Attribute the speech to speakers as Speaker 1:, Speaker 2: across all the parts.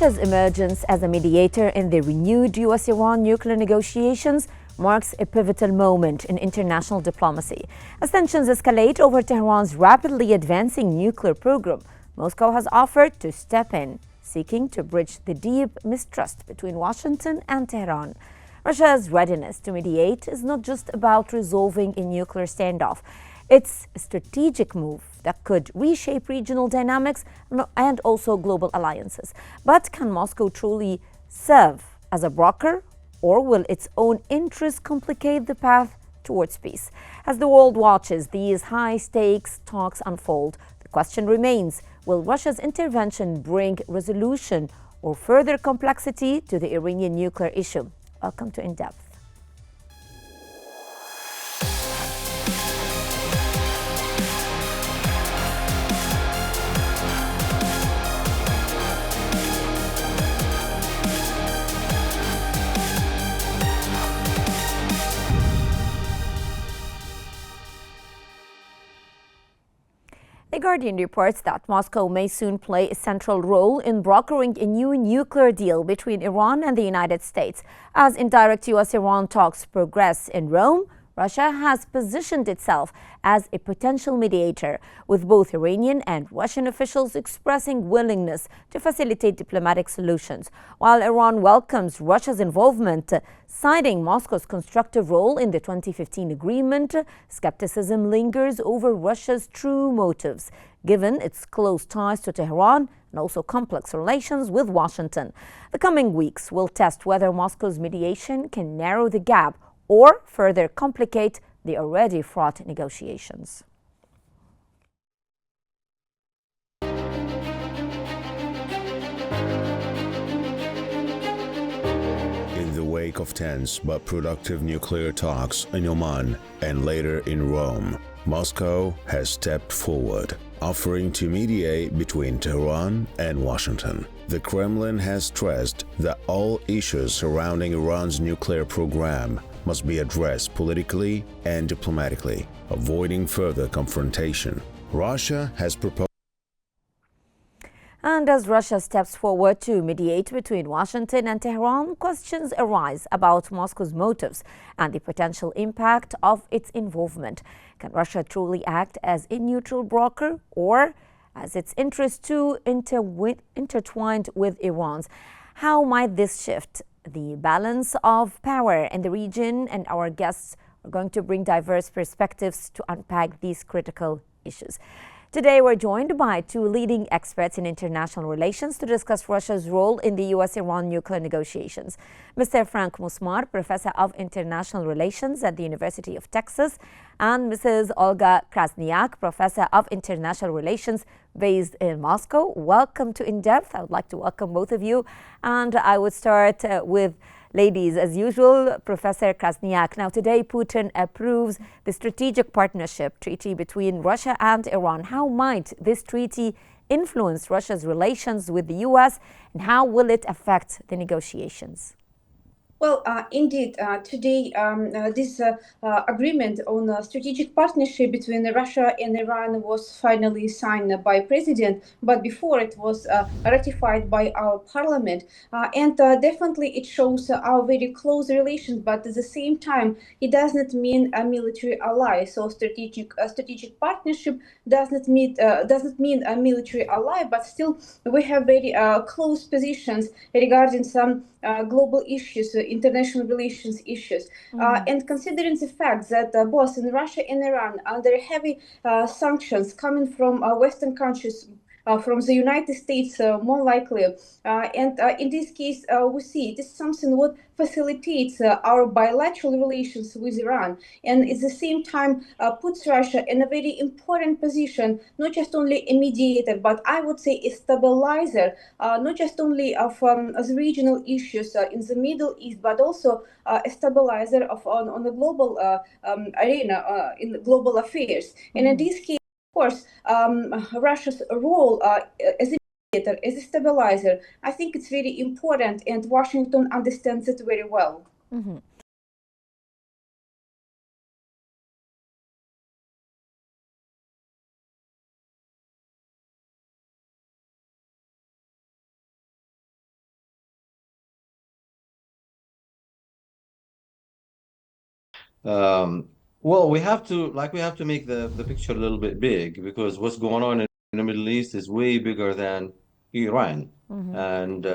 Speaker 1: Russia's emergence as a mediator in the renewed U.S.-Iran nuclear negotiations marks a pivotal moment in international diplomacy. As tensions escalate over Tehran's rapidly advancing nuclear program, Moscow has offered to step in, seeking to bridge the deep mistrust between Washington and Tehran. Russia's readiness to mediate is not just about resolving a nuclear standoff. It's a strategic move that could reshape regional dynamics and also global alliances. But can Moscow truly serve as a broker, or will its own interests complicate the path towards peace? As the world watches these high-stakes talks unfold, the question remains, will Russia's intervention bring resolution or further complexity to the Iranian nuclear issue? Welcome to In Depth. The Guardian reports that Moscow may soon play a central role in brokering a new nuclear deal between Iran and the United States. As indirect U.S.-Iran talks progress in Rome, Russia has positioned itself as a potential mediator, with both Iranian and Russian officials expressing willingness to facilitate diplomatic solutions. While Iran welcomes Russia's involvement, citing Moscow's constructive role in the 2015 agreement, skepticism lingers over Russia's true motives, given its close ties to Tehran and also complex relations with Washington. The coming weeks will test whether Moscow's mediation can narrow the gap or further complicate the already fraught negotiations.
Speaker 2: In the wake of tense but productive nuclear talks in Oman and later in Rome, Moscow has stepped forward, offering to mediate between Tehran and Washington. The Kremlin has stressed that all issues surrounding Iran's nuclear program must be addressed politically and diplomatically, avoiding further confrontation. Russia has proposed.
Speaker 1: And as Russia steps forward to mediate between Washington and Tehran, questions arise about Moscow's motives and the potential impact of its involvement. Can Russia truly act as a neutral broker, or as its interests too intertwined with Iran's? How might this shift the balance of power in the region? And our guests are going to bring diverse perspectives to unpack these critical issues. Today, we're joined by two leading experts in international relations to discuss Russia's role in the U.S.-Iran nuclear negotiations. Mr. Frank Musmar, Professor of International Relations at the University of Texas, and Mrs. Olga Krasniak, Professor of International Relations based in Moscow. Welcome to In Depth. I would like to welcome both of you. And I would start with ladies, as usual, Professor Krasniak. Now, today, Putin approves the strategic partnership treaty between Russia and Iran. How might this treaty influence Russia's relations with the U.S., and how will it affect the negotiations?
Speaker 3: Well, indeed, today this agreement on a strategic partnership between Russia and Iran was finally signed by President, but before it was ratified by our parliament. And definitely it shows our very close relations, but at the same time, it does not mean a military ally. So strategic partnership does not mean a military ally, but still we have very close positions regarding some global issues, international relations issues. And considering the fact that both in Russia and Iran under heavy sanctions coming from Western countries, from the United States more likely, and in this case we see it is something what facilitates our bilateral relations with Iran, and at the same time puts Russia in a very important position, not just only a mediator, but I would say a stabilizer, not just only of the regional issues in the Middle East, but also a stabilizer on the global arena in global affairs. And in this case, of course, Russia's role as a mediator, as a stabilizer, I think it's very important, and Washington understands it very well.
Speaker 4: Um, well, we have to make the picture a little bit big because what's going on in the Middle East is way bigger than Iran. And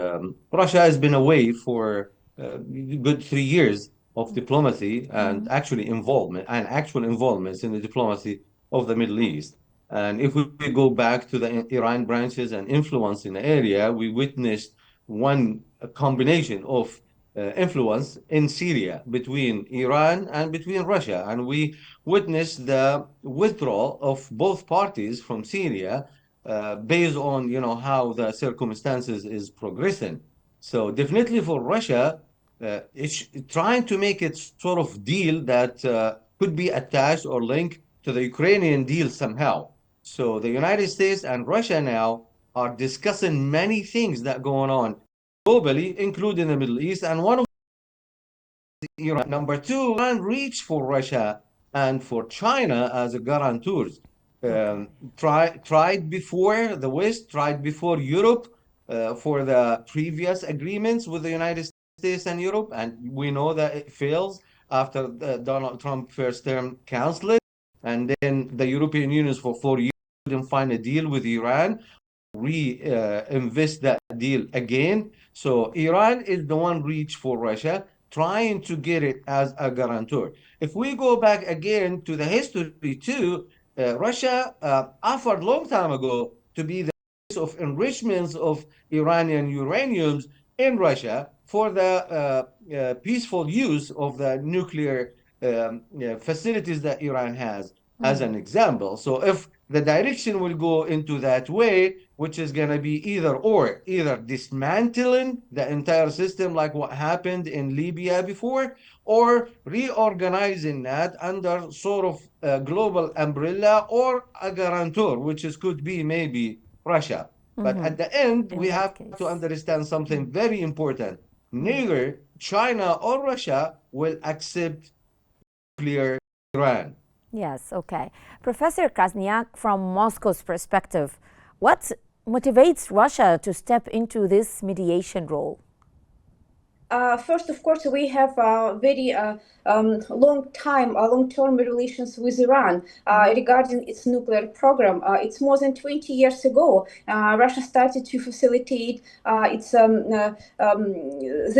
Speaker 4: Russia has been away for good 3 years of diplomacy and actual involvements in the diplomacy of the Middle East. And if we go back to the Iran branches and influence in the area, we witnessed one combination of influence in Syria between Iran and between Russia. And we witnessed the withdrawal of both parties from Syria based on, how the circumstances is progressing. So definitely for Russia, it's trying to make it sort of deal that could be attached or linked to the Ukrainian deal somehow. So the United States and Russia now are discussing many things that going on globally, including the Middle East, and one of Iran. Number two, Iran reached for Russia and for China as a guarantors. Um, tried before the West, tried before Europe for the previous agreements with the United States and Europe, and we know that it fails after Donald Trump first term canceled it, and then the European Union for 4 years didn't find a deal with Iran reinvest that deal again. So Iran is the one reach for Russia, trying to get it as a guarantor. If we go back again to the history too, Russia offered long time ago to be the source of enrichments of Iranian uraniums in Russia for the peaceful use of the nuclear facilities that Iran has, as an example. So if the direction will go into that way, which is going to be either dismantling the entire system like what happened in Libya before, or reorganizing that under sort of a global umbrella or a guarantor, which could be maybe Russia. But at the end,
Speaker 1: In
Speaker 4: we
Speaker 1: that
Speaker 4: have
Speaker 1: case.
Speaker 4: to understand something very important. Neither China or Russia will accept nuclear Iran.
Speaker 1: Yes, okay. Professor Krasniak, from Moscow's perspective, what motivates Russia to step into this mediation role?
Speaker 3: First, of course, we have a very long-term relations with Iran regarding its nuclear program. It's more than 20 years ago. Russia started to facilitate the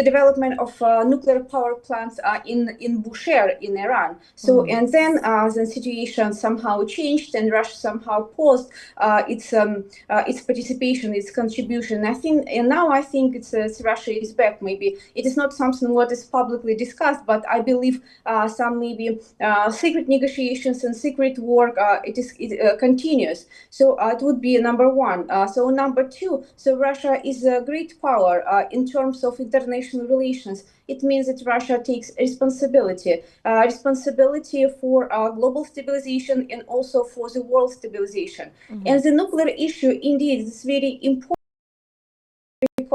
Speaker 3: development of nuclear power plants in Bushehr in Iran. So, and then the situation somehow changed, and Russia somehow paused its participation, its contribution. Now I think it's Russia is back. Maybe it is not something what is publicly discussed, but I believe some maybe secret negotiations and secret work it continues. So it would be number one. So number two, so Russia is a great power in terms of international relations. It means that Russia takes responsibility for global stabilization and also for the world stabilization. And the nuclear issue indeed is very important.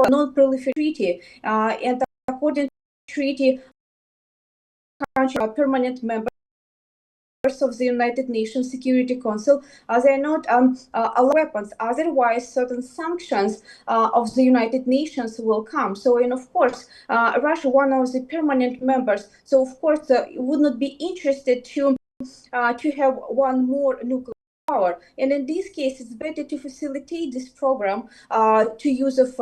Speaker 3: Non-proliferation treaty, and according to the treaty, countries are permanent members of the United Nations Security Council. They are not allowed weapons. Otherwise, certain sanctions of the United Nations will come. So, and of course, Russia, one of the permanent members, so of course, would not be interested to have one more nuclear power. And in this case, it's better to facilitate this program to use of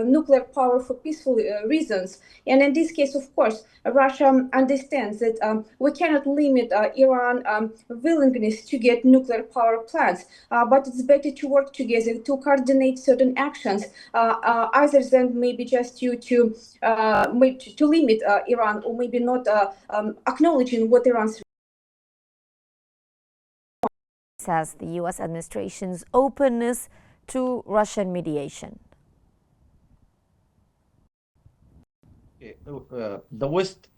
Speaker 3: nuclear power for peaceful reasons. And in this case, of course, Russia understands that we cannot limit Iran willingness to get nuclear power plants, but it's better to work together to coordinate certain actions, other than maybe just to limit Iran, or maybe not acknowledging what Iran's
Speaker 1: Says the U.S. administration's openness to Russian mediation.
Speaker 4: The West,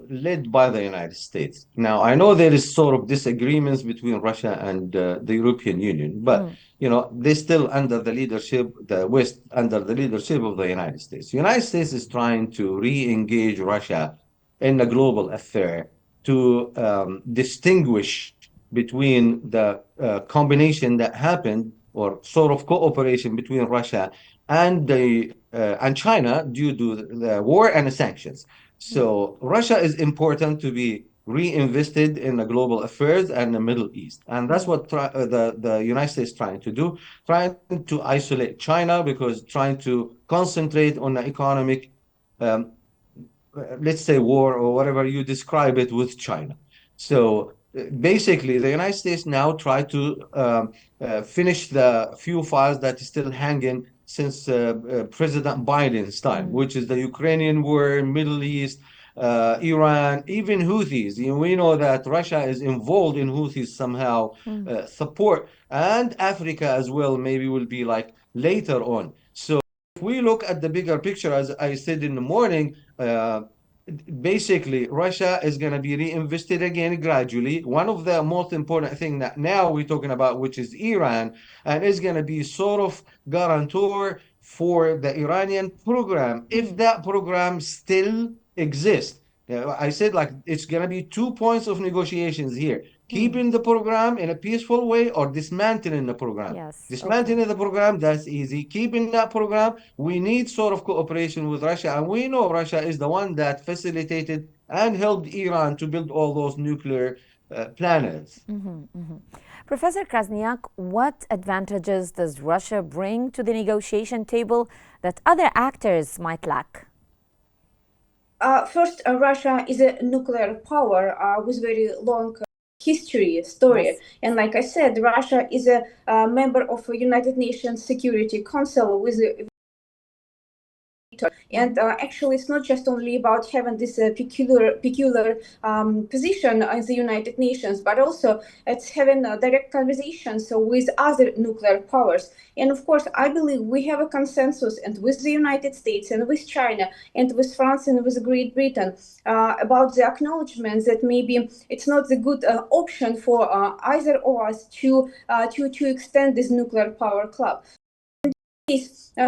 Speaker 4: led by the United States. Now, I know there is sort of disagreements between Russia and the European Union, but they're still under the leadership, the West under the leadership of the United States. The United States is trying to re-engage Russia in a global affair to distinguish between the combination that happened, or sort of cooperation between Russia and China due to the war and the sanctions. So Russia is important to be reinvested in the global affairs and the Middle East. And that's what the United States trying to do, trying to isolate China because trying to concentrate on the economic, um, let's say war or whatever you describe it with China. So basically, the United States now try to finish the few files that is still hanging since President Biden's time, which is the Ukrainian war, Middle East, Iran, even Houthis. You know, we know that Russia is involved in Houthis somehow, support, and Africa as well, maybe will be like later on. So if we look at the bigger picture, as I said in the morning, basically Russia is going to be reinvested again gradually. One of the most important thing that now we're talking about, which is Iran, and is going to be sort of guarantor for the Iranian program, if that program still exists. I said like it's going to be 2 points of negotiations here. Keeping the program in a peaceful way or dismantling the program.
Speaker 1: Yes.
Speaker 4: Dismantling the program, that's easy. Keeping that program, we need sort of cooperation with Russia. And we know Russia is the one that facilitated and helped Iran to build all those nuclear planners.
Speaker 1: Professor Krasniak, what advantages does Russia bring to the negotiation table that other actors might lack?
Speaker 3: First, Russia is a nuclear power with very long story.
Speaker 1: Yes.
Speaker 3: And like I said, Russia is a member of the United Nations Security Council with and actually, it's not just only about having this peculiar position in the United Nations, but also it's having direct conversations with other nuclear powers. And of course, I believe we have a consensus, and with the United States, and with China, and with France, and with Great Britain, about the acknowledgement that maybe it's not the good option for either of us to extend this nuclear power club.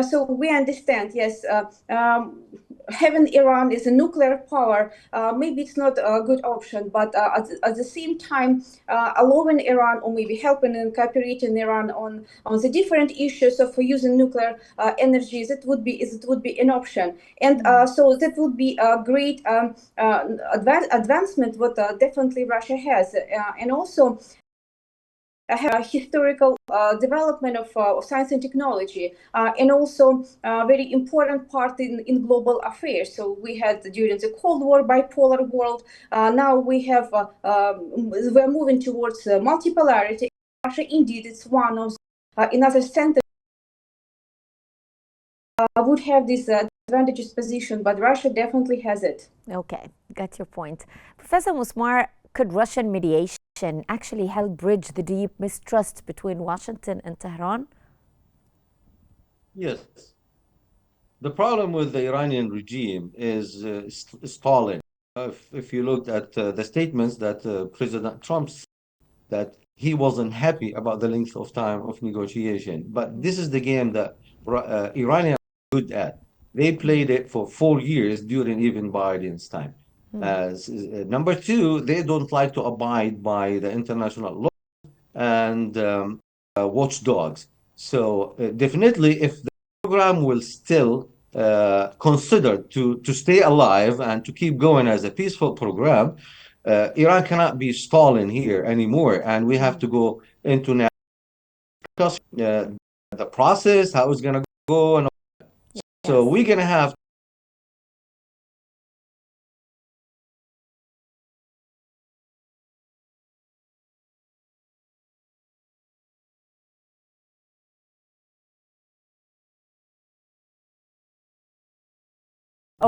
Speaker 3: So we understand, yes, having Iran as a nuclear power, maybe it's not a good option, but at the same time, allowing Iran or maybe helping and cooperating Iran on the different issues of using nuclear energy, it would be an option. And so that would be a great advancement what definitely Russia has. And also, a historical development of science and technology, and also a very important part in global affairs. So we had during the Cold War bipolar world. Now we have we're moving towards multipolarity. Russia, indeed, it's one of another center would have this advantageous position, but Russia definitely has it.
Speaker 1: Okay, got your point. Professor Musmar, could Russian mediation actually help bridge the deep mistrust between Washington and Tehran?
Speaker 4: Yes. The problem with the Iranian regime is stalling. If you looked at the statements that President Trump said, that he wasn't happy about the length of time of negotiation. But this is the game that Iranians are good at. They played it for 4 years during even Biden's time. Number two, they don't like to abide by the international law and watchdogs. So definitely, if the program will still consider to stay alive and to keep going as a peaceful program, Iran cannot be stalling here anymore, and we have to go into now discuss the process, how it's going to go, and all that.
Speaker 1: Yes.
Speaker 4: So we're going to have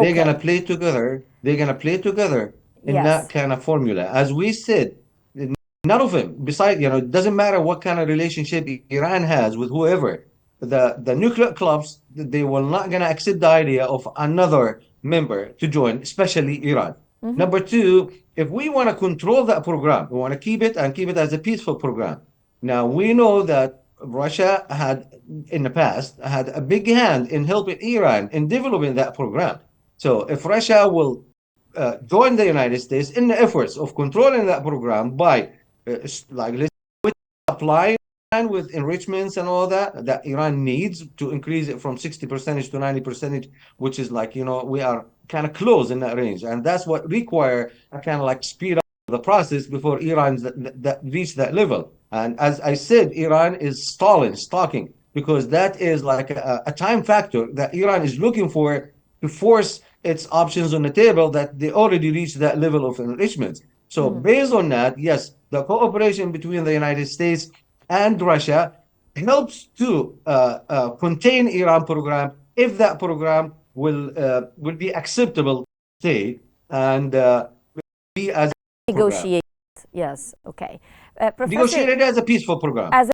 Speaker 4: they're going to play together. They're going to play together in that kind of formula. As we said, none of them, besides, it doesn't matter what kind of relationship Iran has with whoever, the nuclear clubs, they will not going to accept the idea of another member to join, especially Iran. Number two, if we want to control that program, we want to keep it and keep it as a peaceful program. Now, we know that Russia had, in the past, had a big hand in helping Iran in developing that program. So if Russia will join the United States in the efforts of controlling that program by, like, let's apply with enrichments and all that Iran needs to increase it from 60% to 90%, which is like, we are kind of close in that range. And that's what require a kind of like speed up the process before Iran that reach that level. And as I said, Iran is stalking, because that is like a time factor that Iran is looking for to force its options on the table that they already reached that level of enrichment. So based on that, yes, the cooperation between the United States and Russia helps to contain Iran program if that program will be acceptable, say, and be as a program.
Speaker 1: Negotiate. Yes. Okay. Professor,
Speaker 4: Negotiated as a peaceful program.
Speaker 1: as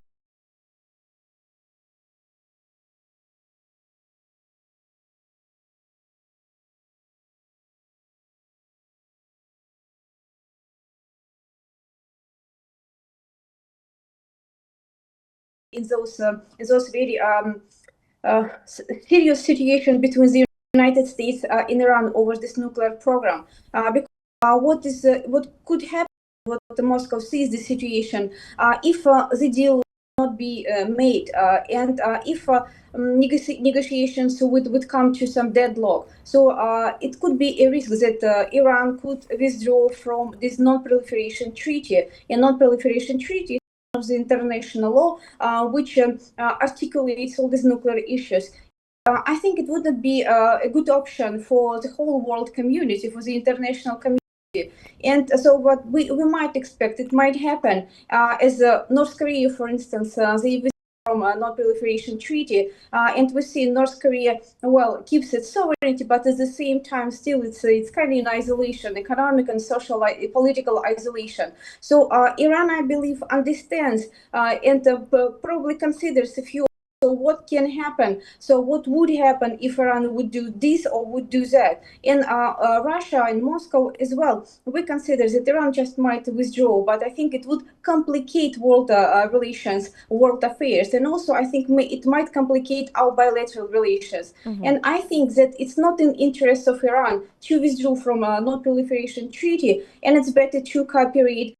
Speaker 3: in those very serious situation between the United States and Iran over this nuclear program. Because what could happen, what Moscow sees the situation, if the deal will not be made, and if negotiations would come to some deadlock. So it could be a risk that Iran could withdraw from this non-proliferation treaty. A non-proliferation treaty of the international law, which articulates all these nuclear issues. I think it wouldn't be a good option for the whole world community, for the international community. And so what we might expect, it might happen, as North Korea, for instance, they withdrew from a non-proliferation treaty, and we see North Korea, well, keeps its sovereignty, but at the same time, still it's kind of in isolation, economic and social, political isolation. So Iran, I believe, understands and probably considers a few. So what can happen? So what would happen if Iran would do this or would do that? And Russia and Moscow as well, we consider that Iran just might withdraw, but I think it would complicate world relations, world affairs. And also I think it might complicate our bilateral relations. And I think that it's not in interest of Iran to withdraw from a non-proliferation treaty, and it's better to cooperate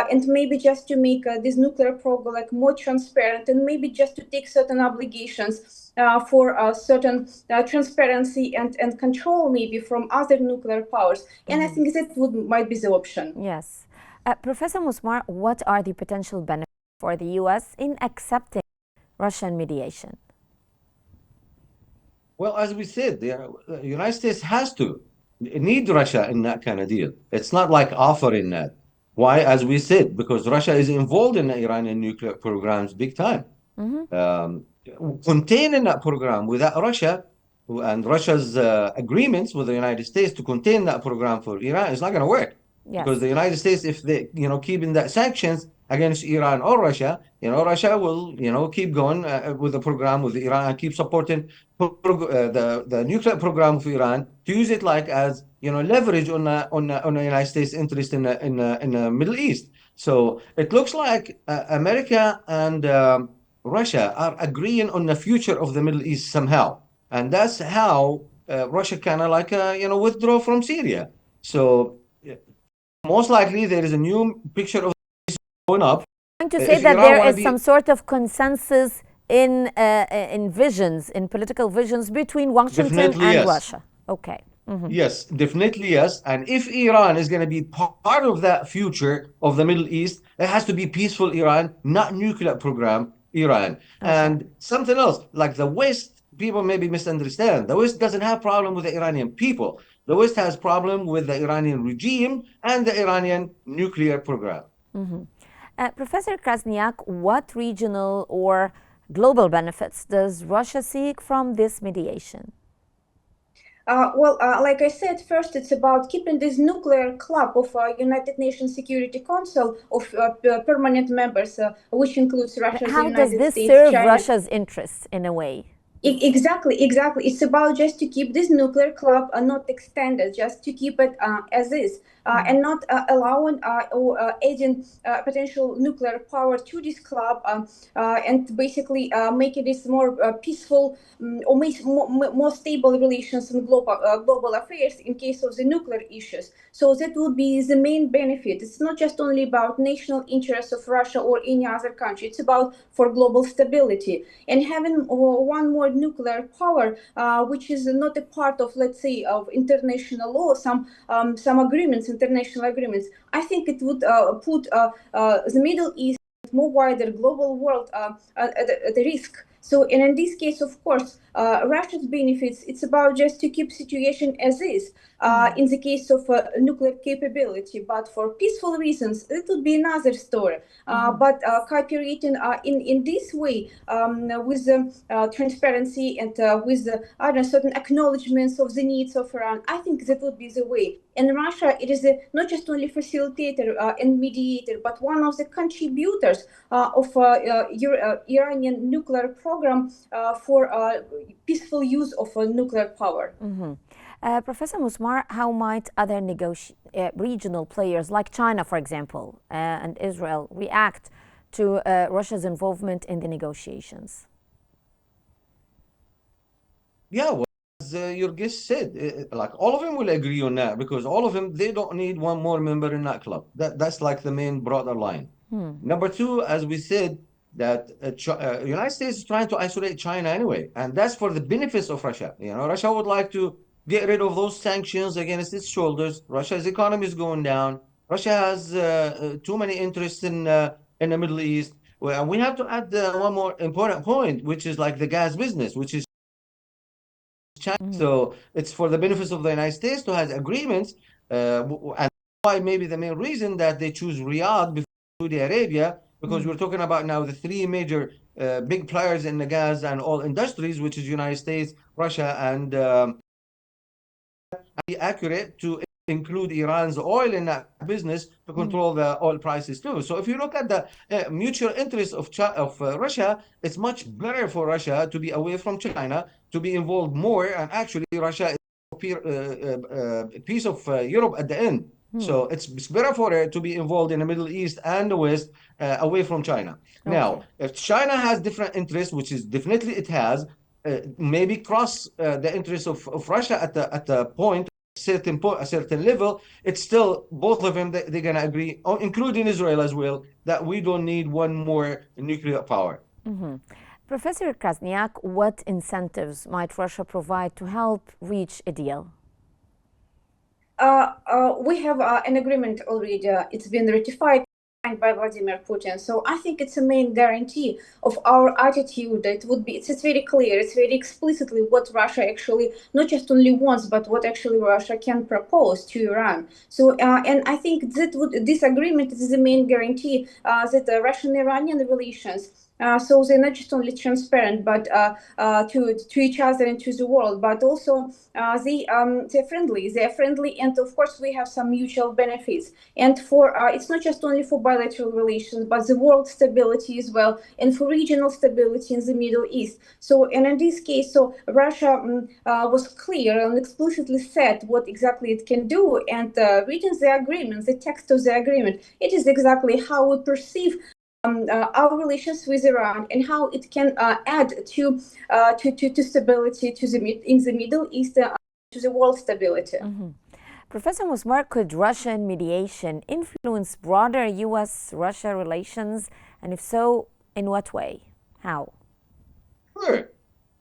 Speaker 3: and maybe just to make this nuclear program like more transparent, and maybe just to take certain obligations for certain transparency and control maybe from other nuclear powers. And I think that might be the option.
Speaker 1: Yes. Professor Musmar, what are the potential benefits for the U.S. in accepting Russian mediation?
Speaker 4: Well, as we said, the United States has to need Russia in that kind of deal. It's not like offering that. Why? As we said, because Russia is involved in the Iranian nuclear programs big time. Containing that program without Russia and Russia's agreements with the United States to contain that program for Iran is not going to work.
Speaker 1: Yes.
Speaker 4: Because the United States, if they, keeping that sanctions against Iran or Russia, Russia will, keep going with the program with Iran and keep supporting the nuclear program of Iran to use it like as, leverage on the United States interest in the Middle East. So it looks like America and Russia are agreeing on the future of the Middle East somehow, and that's how Russia kind of like withdraw from Syria. So most likely there is a new picture of this going up.
Speaker 1: I'm trying to say that there is some sort of consensus in visions, in political visions between Washington and Russia. Okay.
Speaker 4: Yes, definitely yes. And if Iran is going to be part of that future of the Middle East, it has to be peaceful Iran, not nuclear program Iran. Okay. And something else, like the West, people maybe misunderstand. The West doesn't have problem with the Iranian people. The West has problem with the Iranian regime and the Iranian nuclear program.
Speaker 1: Professor Krasniak, what regional or global benefits does Russia seek from this mediation?
Speaker 3: Like I said, first it's about keeping this nuclear club of United Nations Security Council of permanent members, which includes Russia, the United States,
Speaker 1: How does this serve Russia's interests in a way?
Speaker 3: Exactly. It's about just to keep this nuclear club not extended, just to keep it as is. and not allowing or adding potential nuclear power to this club, and basically making this more peaceful, or more stable relations in global affairs in case of the nuclear issues. So that would be the main benefit. It's not just only about national interests of Russia or any other country. It's about for global stability. And having one more nuclear power, which is not a part of, let's say, of international law, some agreements, international agreements, I think it would put the Middle East, more wider global world at risk. So, and in this case, of course, Russia's benefits, it's about just to keep situation as is in the case of nuclear capability. But for peaceful reasons, it would be another story. But cooperating in this way, with transparency and with certain acknowledgements of the needs of Iran, I think that would be the way. And Russia, it is not just only facilitator and mediator, but one of the contributors of Iranian nuclear program for peaceful use of nuclear power.
Speaker 1: Professor Musmar, how might other regional players like China, for example, and Israel react to Russia's involvement in the negotiations?
Speaker 4: Yeah, well, as your guest said, like all of them will agree on that, because all of them, they don't need one more member in that club. That's like the main broader line. Number two, as we said, that United States is trying to isolate China anyway, and that's for the benefits of Russia. You know, Russia would like to get rid of those sanctions against its shoulders. Russia's economy is going down. Russia has too many interests in the Middle East. Well, we have to add one more important point, which is like the gas business, which is China. So it's for the benefits of the United States to have agreements, and why maybe the main reason that they choose Riyadh before Saudi Arabia, because we're talking about now the three major big players in the gas and oil industries, which is United States, Russia, and be accurate to include Iran's oil in that business to control the oil prices too. So if you look at the mutual interest of Russia, it's much better for Russia to be away from China, to be involved more, and actually Russia is a piece of Europe at the end. So it's better for her to be involved in the Middle East and the West, away from China. Okay. Now, if China has different interests, which is definitely it has, maybe cross the interests of Russia at the point, a certain level, it's still both of them, they're going to agree, including Israel as well, that we don't need one more nuclear power.
Speaker 1: Professor Krasniak, what incentives might Russia provide to help reach a deal?
Speaker 3: We have an agreement already. It's been ratified by Vladimir Putin. So I think it's a main guarantee of our attitude. It would be, it's very clear, it's very explicitly what Russia actually not just only wants, but what actually Russia can propose to Iran. So and I think that this agreement is the main guarantee that the Russian-Iranian relations, so they're not just only transparent, but to each other and to the world, but also they're friendly, and of course we have some mutual benefits. And for it's not just only for bilateral relations, but the world stability as well, and for regional stability in the Middle East. So, and in this case, so Russia was clear and explicitly said what exactly it can do, and reading the agreement, the text of the agreement, it is exactly how we perceive our relations with Iran and how it can add to stability in the Middle East, to the world stability.
Speaker 1: Professor Musmar, could Russian mediation influence broader U.S.-Russia relations, and if so, in what way? How?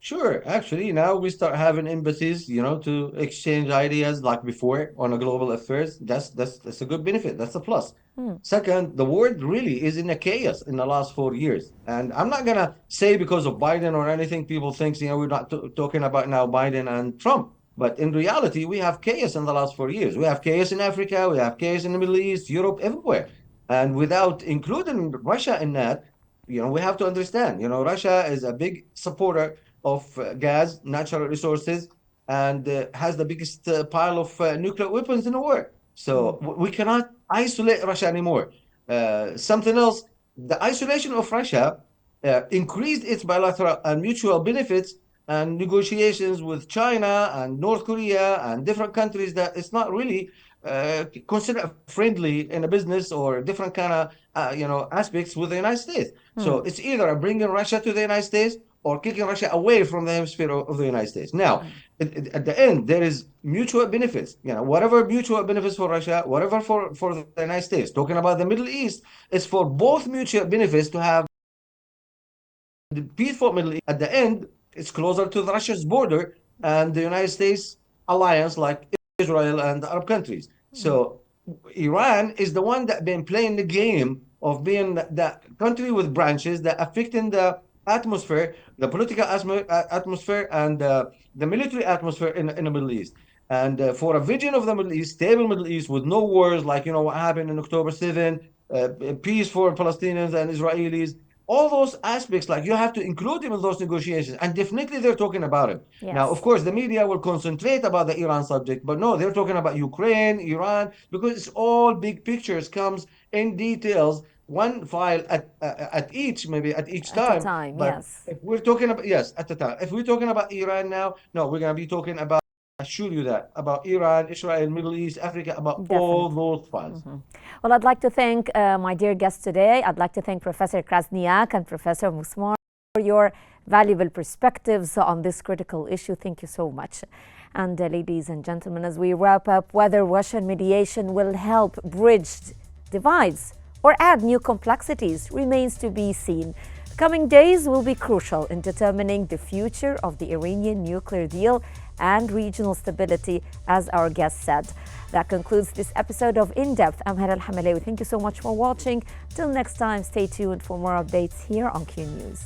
Speaker 4: Sure. Actually, now we start having embassies, to exchange ideas like before on a global affairs. That's a good benefit. That's a plus. Second, the world really is in a chaos in the last 4 years. And I'm not going to say because of Biden or anything, people think, we're not talking about now Biden and Trump. But in reality, we have chaos in the last 4 years. We have chaos in Africa. We have chaos in the Middle East, Europe, everywhere. And without including Russia in that, we have to understand, Russia is a big supporter of gas, natural resources, and has the biggest pile of nuclear weapons in the world. So we cannot isolate Russia anymore. Something else, the isolation of Russia increased its bilateral and mutual benefits and negotiations with China and North Korea and different countries that it's not really consider friendly in a business or different kind of aspects with the United States. So it's either bringing Russia to the United States or kicking Russia away from the hemisphere of the United States. Now, at the end, there is mutual benefits. Whatever mutual benefits for Russia, whatever for the United States. Talking about the Middle East, it's for both mutual benefits to have the peaceful Middle East. At the end, it's closer to Russia's border and the United States alliance, like Israel and the Arab countries. So Iran is the one that been playing the game of being the country with branches that affecting the atmosphere, the political atmosphere, and the military atmosphere in the Middle East. And for a vision of the Middle East, stable Middle East with no wars, like what happened in October 7, peace for Palestinians and Israelis, all those aspects, like you have to include them in those negotiations. And definitely they're talking about it.
Speaker 1: Yes.
Speaker 4: Now, of course, the media will concentrate about the Iran subject, but no, they're talking about Ukraine, Iran, because it's all big pictures, comes in details, one file at each time.
Speaker 1: At a time,
Speaker 4: but
Speaker 1: yes.
Speaker 4: if we're talking about, yes, at the time. If we're talking about Iran now, no, we're going to be talking about, I assure you that, about Iran, Israel, Middle East, Africa, about all those files.
Speaker 1: Well, I'd like to thank my dear guests today. I'd like to thank Professor Krasniak and Professor Musmar for your valuable perspectives on this critical issue. Thank you so much. And ladies and gentlemen, as we wrap up, whether Russian mediation will help bridge divides or add new complexities remains to be seen. Coming days will be crucial in determining the future of the Iranian nuclear deal and regional stability, as our guest said. That concludes this episode of In Depth. I'm Hera Al-Hamalawi. Thank you so much for watching. Till next time, stay tuned for more updates here on Q News.